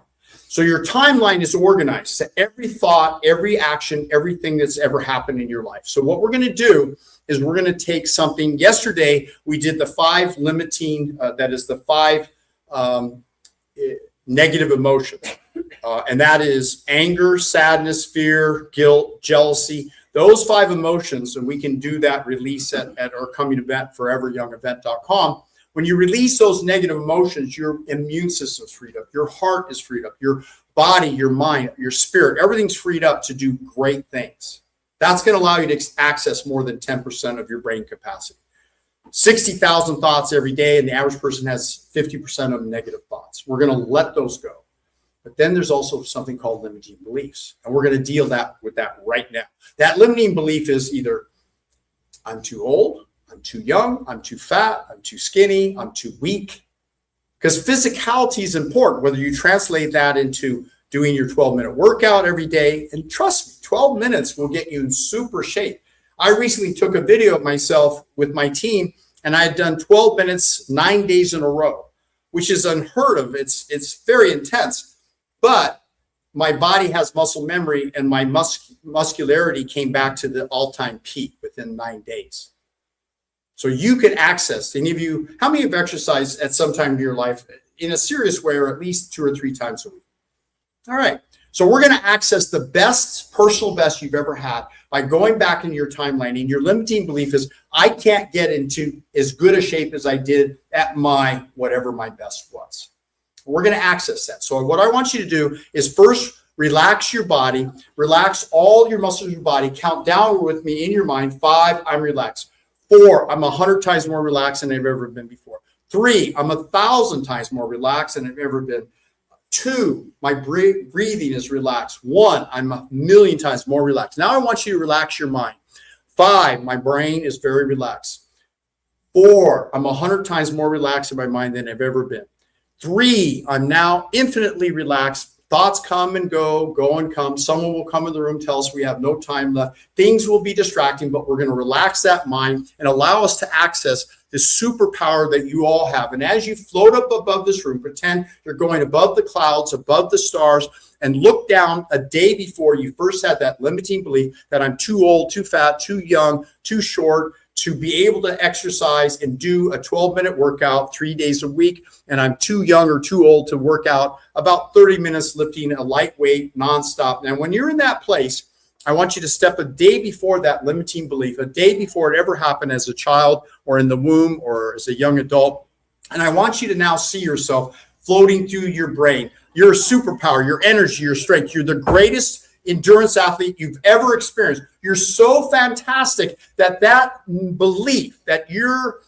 So your timeline is organized to every thought, every action, everything that's ever happened in your life. So what we're going to do is we're going to take something. Yesterday, we did the 5 limiting, that is the 5 negative emotions. And that is anger, sadness, fear, guilt, jealousy. Those 5 emotions, and we can do that release at our coming event, foreveryoungevent.com. When you release those negative emotions, your immune system's freed up, your heart is freed up, your body, your mind, your spirit, everything's freed up to do great things. That's going to allow you to access more than 10% of your brain capacity. 60,000 thoughts every day, and the average person has 50% of negative thoughts. We're going to let those go. But then there's also something called limiting beliefs, and we're going to deal with that right now. That limiting belief is either I'm too old, I'm too young, I'm too fat, I'm too skinny, I'm too weak. Because physicality is important, whether you translate that into doing your 12-minute workout every day. And trust me, 12 minutes will get you in super shape. I recently took a video of myself with my team, and I had done 12 minutes, 9 days in a row, which is unheard of. It's very intense. But my body has muscle memory, and my muscularity came back to the all-time peak within 9 days. So you can access, any of you, how many have exercised at some time in your life in a serious way, or at least 2 or 3 times a week? All right. So we're going to access the best, personal best you've ever had by going back in your timeline. And your limiting belief is, I can't get into as good a shape as I did at my, whatever my best was. We're going to access that. So what I want you to do is first relax your body, relax all your muscles of your body, count down with me in your mind. 5, I'm relaxed. 4, I'm 100 times more relaxed than I've ever been before. 3, I'm 1,000 times more relaxed than I've ever been. 2, my breathing is relaxed. 1, I'm 1,000,000 times more relaxed. Now I want you to relax your mind. 5, my brain is very relaxed. 4, I'm 100 times more relaxed in my mind than I've ever been. 3, I'm now infinitely relaxed. Thoughts come and go and come. Someone will come in the room, tell us we have no time left. Things will be distracting, but we're going to relax that mind and allow us to access this superpower that you all have. And as you float up above this room, pretend you're going above the clouds, above the stars, and look down a day before you first had that limiting belief that I'm too old, too fat, too young, too short to be able to exercise and do a 12-minute workout 3 days a week. And I'm too young or too old to work out about 30 minutes lifting a light weight nonstop. Now, when you're in that place, I want you to step a day before that limiting belief, a day before it ever happened as a child or in the womb or as a young adult. And I want you to now see yourself floating through your brain, your superpower, your energy, your strength. You're the greatest endurance athlete you've ever experienced. You're so fantastic that belief that you're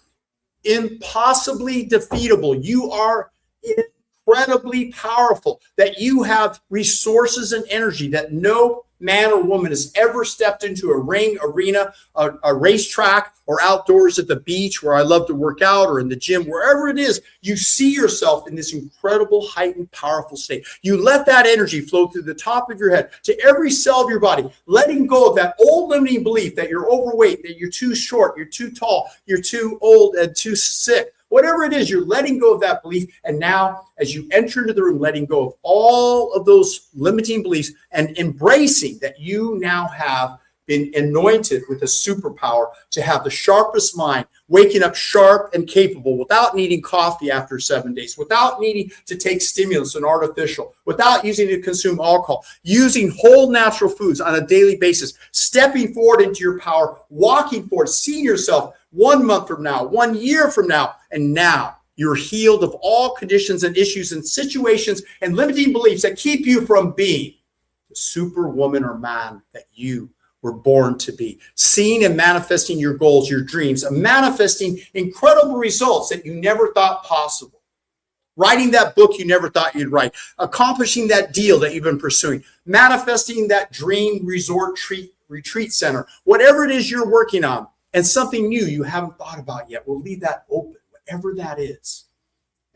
impossibly defeatable, you are incredibly powerful, that you have resources and energy that no man or woman has ever stepped into a ring, arena, a racetrack, or outdoors at the beach where I love to work out, or in the gym, wherever it is, you see yourself in this incredible, heightened, powerful state. You let that energy flow through the top of your head to every cell of your body, letting go of that old limiting belief that you're overweight, that you're too short, you're too tall, you're too old and too sick. Whatever it is, you're letting go of that belief. And now, as you enter into the room, letting go of all of those limiting beliefs and embracing that you now have been anointed with a superpower to have the sharpest mind, waking up sharp and capable without needing coffee after 7 days, without needing to take stimulants and artificial, without using to consume alcohol, using whole natural foods on a daily basis, stepping forward into your power, walking forward, seeing yourself 1 month from now, 1 year from now, and now you're healed of all conditions and issues and situations and limiting beliefs that keep you from being the superwoman or man that you we're born to be. Seeing and manifesting your goals, your dreams, and manifesting incredible results that you never thought possible. Writing that book you never thought you'd write. Accomplishing that deal that you've been pursuing. Manifesting that dream resort retreat center. Whatever it is you're working on, and something new you haven't thought about yet, we'll leave that open, whatever that is.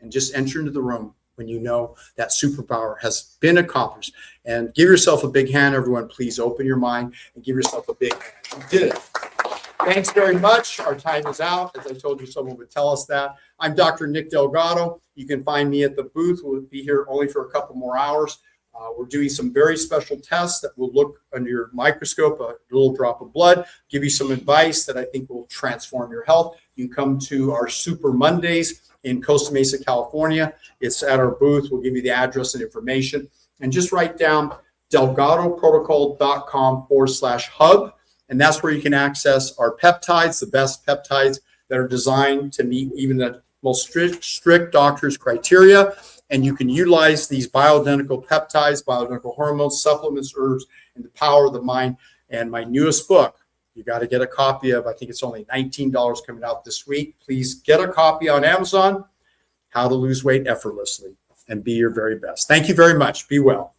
And just enter into the room when you know that superpower has been accomplished. And give yourself a big hand, everyone. Please open your mind and give yourself a big hand. You did it. Thanks very much. Our time is out. As I told you, someone would tell us that. I'm Dr. Nick Delgado. You can find me at the booth. We'll be here only for a couple more hours. We're doing some very special tests that will look under your microscope, a little drop of blood, give you some advice that I think will transform your health. You can come to our Super Mondays in Costa Mesa, California. It's at our booth. We'll give you the address and information. And just write down delgadoprotocol.com/hub. And that's where you can access our peptides, the best peptides that are designed to meet even the most strict doctor's criteria. And you can utilize these bioidentical peptides, bioidentical hormones, supplements, herbs, and the power of the mind. And my newest book, you got to get a copy of. I think it's only $19 coming out this week. Please get a copy on Amazon, How to Lose Weight Effortlessly and Be Your Very Best. Thank you very much. Be well.